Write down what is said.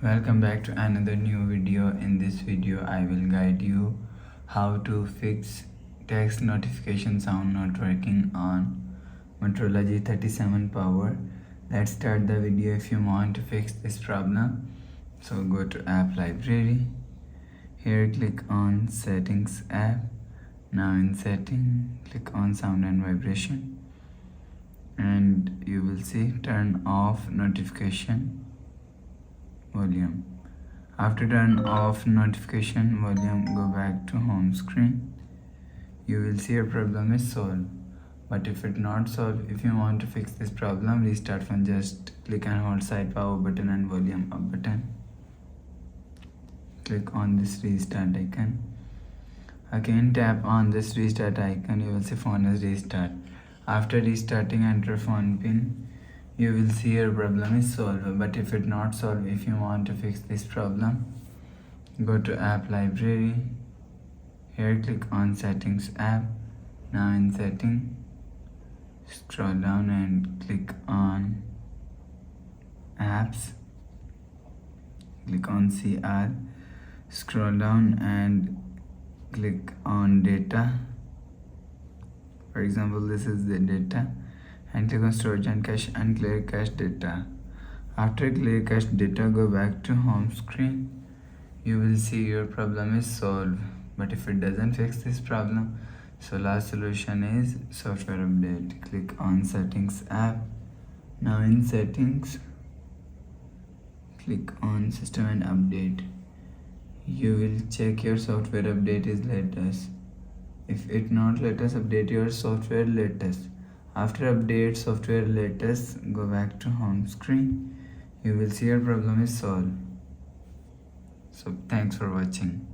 Welcome back to another new video. In this video I will guide you how to fix text notification sound not working on Motorola G37 power. Let's start the video. If you want to fix this problem, so go to app library. Here click on settings app. Now in setting click on sound and vibration, and you will see turn off notification volume. After turn off notification volume, go back to home screen. You will see your problem is solved. But if it not solved, if you want to fix this problem, restart phone. Just click and hold side power button and volume up button. Click on this restart icon. Again tap on this restart icon. You will see phone is restart. After restarting, enter phone pin. You will see your problem is solved. But if it not solved, if you want to fix this problem, go to app library. Here click on settings app. Now in setting, scroll down and click on apps. Click on CR. Scroll down and click on data. For example, this is the data. And click on storage and cache and clear cache data. After clear cache data, go back to home screen. You will see your problem is solved. But if it doesn't fix this problem, so last solution is software update. Click on settings app. Now in settings, click on system and update. You will check your software update is latest. If it not latest, update your software latest. After update software latest, go back to home screen. You will see your problem is solved. So thanks for watching.